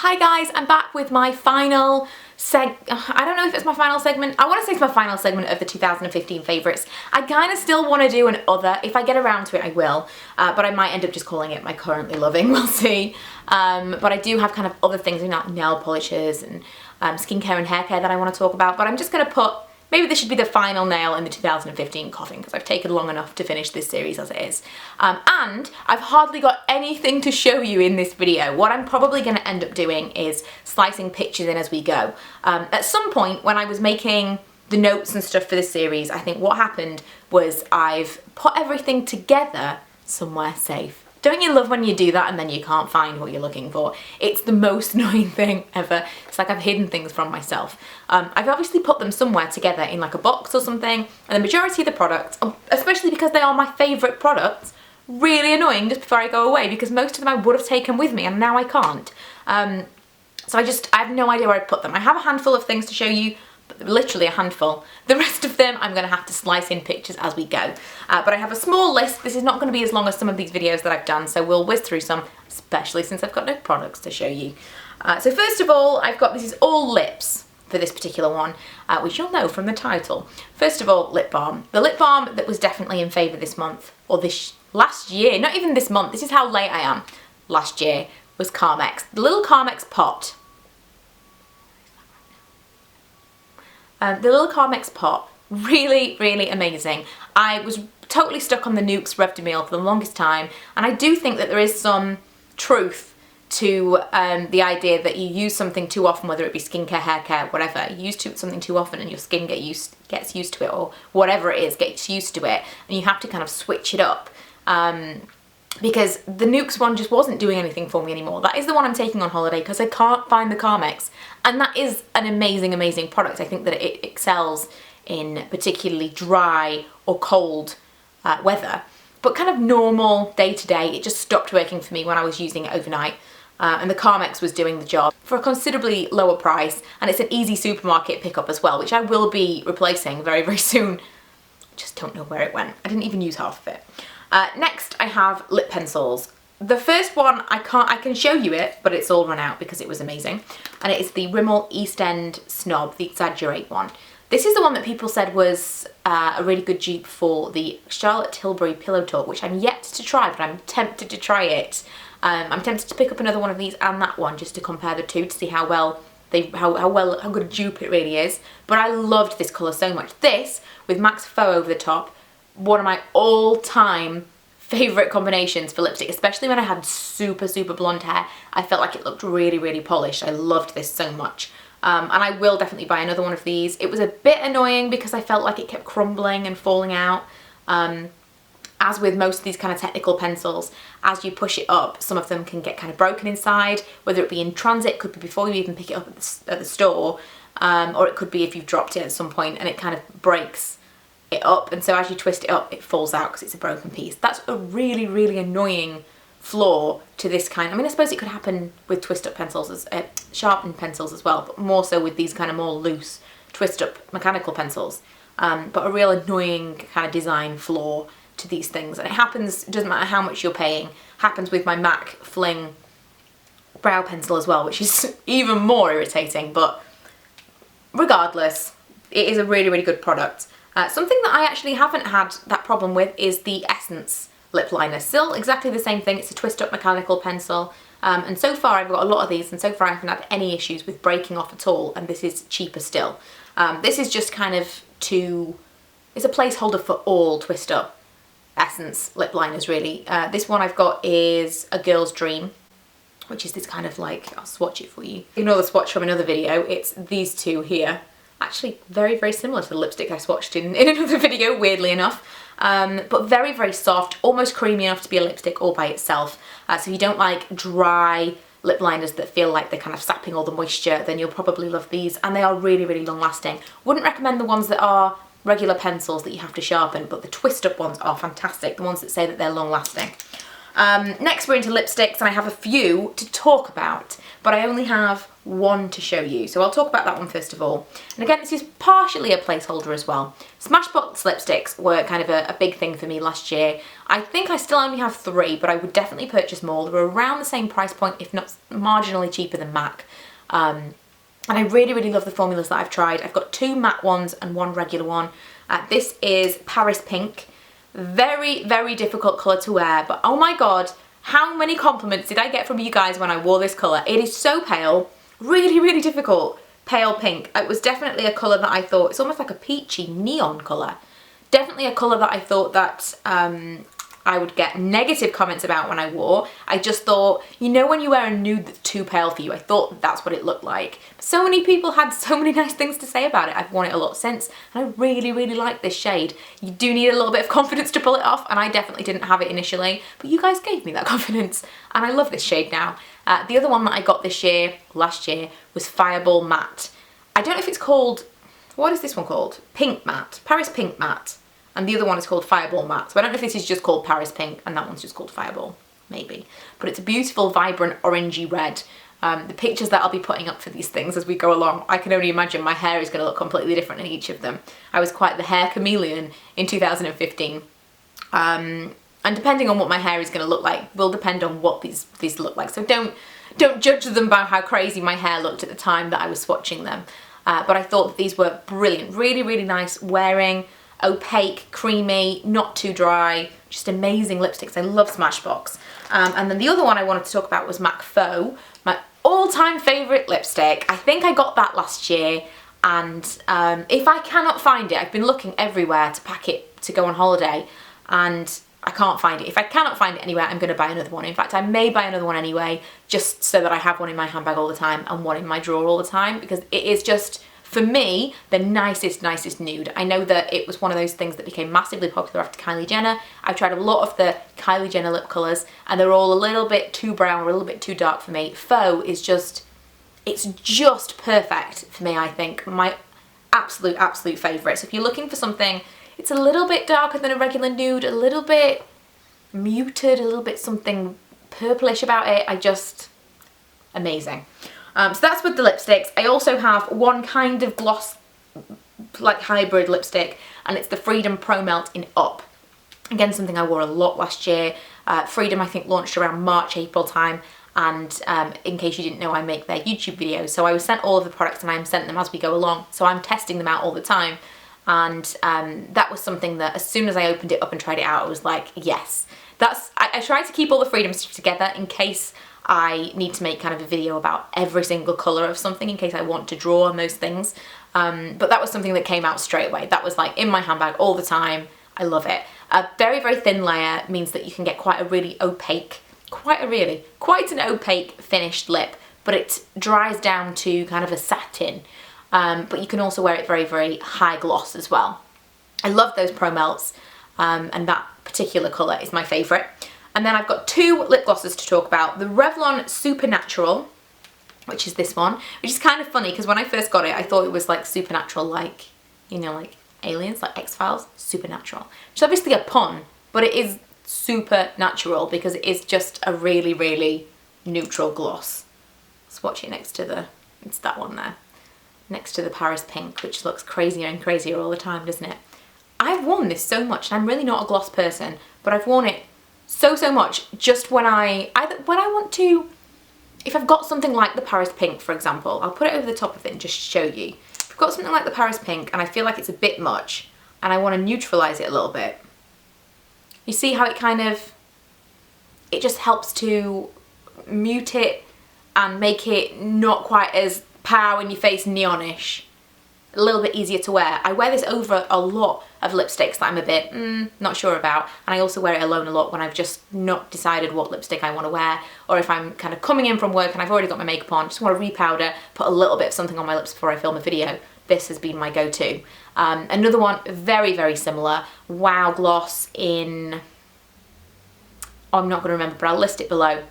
Hi guys, I'm back with my final I don't know if it's my final segment. I want to say it's my final segment of the 2015 favourites. I kind of still want to do an other. If I get around to it, I will. But I might end up just calling it my currently loving. We'll see. But I do have kind of other things, like nail polishes and skincare and hair care that I want to talk about. But I'm just going to put, maybe this should be the final nail in the 2015 coffin because I've taken long enough to finish this series as it is. And I've hardly got anything to show you in this video. What I'm probably going to end up doing is slicing pictures in as we go. At some point when I was making the notes and stuff for this series, I think what happened was I've put everything together somewhere safe. Don't you love when you do that and then you can't find what you're looking for? It's the most annoying thing ever. It's like I've hidden things from myself. I've obviously put them somewhere together in like a box or something, and the majority of the products, especially because they are my favourite products, really annoying just before I go away because most of them I would have taken with me and now I can't. So I have no idea where I'd put them. I have a handful of things to show you, literally a handful. The rest of them I'm going to have to slice in pictures as we go. But I have a small list. This is not going to be as long as some of these videos that I've done, so we'll whiz through some, especially since I've got no products to show you. So first of all, I've got, this is all lips for this particular one, which you'll know from the title. First of all, lip balm. The lip balm that was definitely in favour this month, or this last year, not even this month, this is how late I am, last year, was Carmex. The little Carmex pot. The little Carmex pot, really, really amazing. I was totally stuck on the Nuxe Revdemil for the longest time, and I do think that there is some truth to the idea that you use something too often, whether it be skincare, hair care, whatever. You use something too often and your skin gets used to it, or whatever it is, gets used to it, and you have to kind of switch it up. Because the Nuxe one just wasn't doing anything for me anymore. That is the one I'm taking on holiday because I can't find the Carmex. And that is an amazing, amazing product. I think that it excels in particularly dry or cold weather. But kind of normal day-to-day, it just stopped working for me when I was using it overnight. And the Carmex was doing the job for a considerably lower price. And it's an easy supermarket pickup as well, which I will be replacing very, very soon. Just don't know where it went. I didn't even use half of it. Next, I have lip pencils. The first one, I can show you it, but it's all run out because it was amazing. And it is the Rimmel East End Snob, the Exaggerate one. This is the one that people said was a really good dupe for the Charlotte Tilbury Pillow Talk, which I'm yet to try, but I'm tempted to try it. I'm tempted to pick up another one of these and that one just to compare the two to see how good a dupe it really is. But I loved this colour so much. This, with Max Faux over the top, one of my all-time favourite combinations for lipstick, especially when I had super, super blonde hair. I felt like it looked really, really polished. I loved this so much. And I will definitely buy another one of these. It was a bit annoying because I felt like it kept crumbling and falling out. As with most of these kind of technical pencils, as you push it up, some of them can get kind of broken inside, whether it be in transit, could be before you even pick it up at the store, or it could be if you've dropped it at some point and it kind of breaks it up, and so as you twist it up it falls out because it's a broken piece. That's a really, really annoying flaw to this kind. I mean, I suppose it could happen with twist up pencils, as sharpened pencils as well, but more so with these kind of more loose twist up mechanical pencils. But a real annoying kind of design flaw to these things, and it happens, it doesn't matter how much you're paying. Happens with my MAC Fling brow pencil as well, which is even more irritating, but regardless, it is a really, really good product. Something that I actually haven't had that problem with is the Essence lip liner. Still exactly the same thing, it's a twist up mechanical pencil, and so far I've got a lot of these and so far I haven't had any issues with breaking off at all, and this is cheaper still. This is just kind of it's a placeholder for all twist up Essence lip liners really. This one I've got is A Girl's Dream, which is this kind of like, I'll swatch it for you. Ignore the swatch from another video, it's these two here. Actually very, very similar to the lipstick I swatched in another video, weirdly enough. But very, very soft, almost creamy enough to be a lipstick all by itself. So if you don't like dry lip liners that feel like they're kind of sapping all the moisture, then you'll probably love these. And they are really, really long lasting. Wouldn't recommend the ones that are regular pencils that you have to sharpen, but the twist up ones are fantastic, the ones that say that they're long lasting. Next we're into lipsticks, and I have a few to talk about, but I only have one to show you. So I'll talk about that one first of all. And again, this is partially a placeholder as well. Smashbox lipsticks were kind of a big thing for me last year. I think I still only have 3, but I would definitely purchase more. They were around the same price point, if not marginally cheaper than MAC. And I really, really love the formulas that I've tried. I've got 2 matte ones and 1 regular one. This is Paris Pink. Very, very difficult colour to wear, but oh my god, how many compliments did I get from you guys when I wore this colour? It is so pale, really, really difficult. Pale pink. It was definitely a colour that I thought, it's almost like a peachy neon colour. Definitely a colour that I thought that I would get negative comments about when I wore. I just thought, you know when you wear a nude that's too pale for you, I thought that's what it looked like. So many people had so many nice things to say about it. I've worn it a lot since, and I really, really like this shade. You do need a little bit of confidence to pull it off, and I definitely didn't have it initially, but you guys gave me that confidence, and I love this shade now. The other one that I got last year, was Fireball Matte. I don't know if it's called, what is this one called? Pink Matte, Paris Pink Matte. And the other one is called Fireball Matte. So I don't know if this is just called Paris Pink and that one's just called Fireball, maybe. But it's a beautiful, vibrant, orangey red. The pictures that I'll be putting up for these things as we go along, I can only imagine my hair is going to look completely different in each of them. I was quite the hair chameleon in 2015. And depending on what my hair is going to look like will depend on what these look like. So don't judge them by how crazy my hair looked at the time that I was swatching them. But I thought that these were brilliant, really, really nice wearing. Opaque, creamy, not too dry, just amazing lipsticks. I love Smashbox. And then the other one I wanted to talk about was MAC Faux, my all-time favourite lipstick. I think I got that last year, and if I cannot find it, I've been looking everywhere to pack it to go on holiday, and I can't find it. If I cannot find it anywhere, I'm going to buy another one. In fact, I may buy another one anyway, just so that I have one in my handbag all the time and one in my drawer all the time, because it is just, for me, the nicest nude. I know that it was one of those things that became massively popular after Kylie Jenner. I've tried a lot of the Kylie Jenner lip colours, and they're all a little bit too brown or a little bit too dark for me. Faux is just, it's just perfect for me, I think. My absolute favourite. So if you're looking for something, it's a little bit darker than a regular nude, a little bit muted, a little bit something purplish about it. Amazing. So that's with the lipsticks. I also have one kind of gloss, like hybrid lipstick, and it's the Freedom Pro Melt in Up. Again, something I wore a lot last year. Freedom, I think, launched around March, April time, and in case you didn't know, I make their YouTube videos. So I was sent all of the products and I'm sent them as we go along. So I'm testing them out all the time. And that was something that as soon as I opened it up and tried it out, I was like, yes. I tried to keep all the Freedom stuff together in case I need to make kind of a video about every single colour of something, in case I want to draw on those things. But that was something that came out straight away. That was like in my handbag all the time. I love it. A very, very thin layer means that you can get quite a really opaque, quite an opaque finished lip, but it dries down to kind of a satin. But you can also wear it very, very high gloss as well. I love those Pro Melts, and that particular colour is my favourite. And then I've got 2 lip glosses to talk about. The Revlon Supernatural, which is this one, which is kind of funny because when I first got it, I thought it was like supernatural, like, you know, like aliens, like X-Files, supernatural. Which is obviously a pun, but it is supernatural because it is just a really, really neutral gloss. Swatch it next to it's that one there, next to the Paris Pink, which looks crazier and crazier all the time, doesn't it? I've worn this so much, and I'm really not a gloss person, but I've worn it so much just when I want to, if I've got something like the Paris Pink, for example, I'll put it over the top of it and just show you. If I've got something like the Paris Pink and I feel like it's a bit much and I want to neutralise it a little bit, you see how it kind of, it just helps to mute it and make it not quite as pow in your face neonish. A little bit easier to wear. I wear this over a lot of lipsticks that I'm a bit not sure about, and I also wear it alone a lot when I've just not decided what lipstick I want to wear, or if I'm kind of coming in from work and I've already got my makeup on, just want to repowder, put a little bit of something on my lips before I film a video. This has been my go-to. Another one very, very similar, Wow Gloss in, I'm not going to remember, but I'll list it below.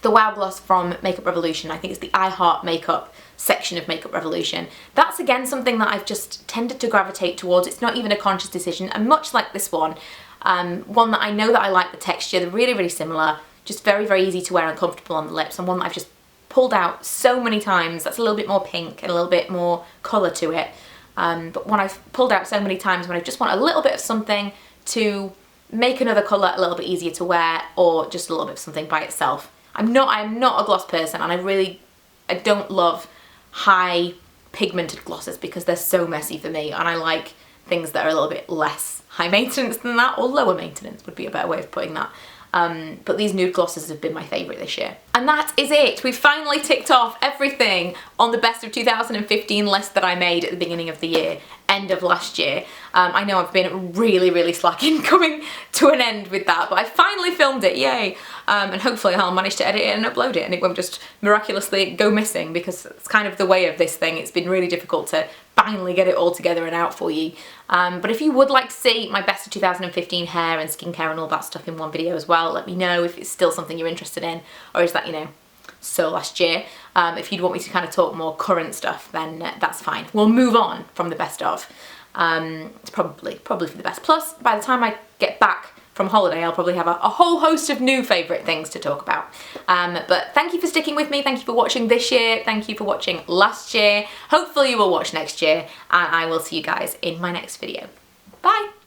The Wow Gloss from Makeup Revolution. I think it's the I Heart Makeup section of Makeup Revolution. That's again something that I've just tended to gravitate towards. It's not even a conscious decision, and much like this one, One that I know that I like the texture, they're really, really similar, just very, very easy to wear and comfortable on the lips, and one that I've just pulled out so many times. That's a little bit more pink and a little bit more colour to it. But one I've pulled out so many times when I just want a little bit of something to make another colour a little bit easier to wear, or just a little bit of something by itself. I'm not a gloss person, and I don't love high pigmented glosses because they're so messy for me, and I like things that are a little bit less high maintenance than that, or lower maintenance would be a better way of putting that. But these nude glosses have been my favourite this year. And that is it. We've finally ticked off everything on the best of 2015 list that I made at the beginning of the year, end of last year. I know I've been really, really slacking coming to an end with that, but I finally filmed it, yay! And hopefully I'll manage to edit it and upload it, and it won't just miraculously go missing, because it's kind of the way of this thing. It's been really difficult to finally get it all together and out for you. But if you would like to see my best of 2015 hair and skincare and all that stuff in one video as well, let me know if it's still something you're interested in, or is that, you know, so last year. If you'd want me to kind of talk more current stuff, then that's fine. We'll move on from the best of. It's probably for the best. Plus, by the time I get back from holiday, I'll probably have a whole host of new favourite things to talk about. But thank you for sticking with me. Thank you for watching this year. Thank you for watching last year. Hopefully you will watch next year, and I will see you guys in my next video. Bye!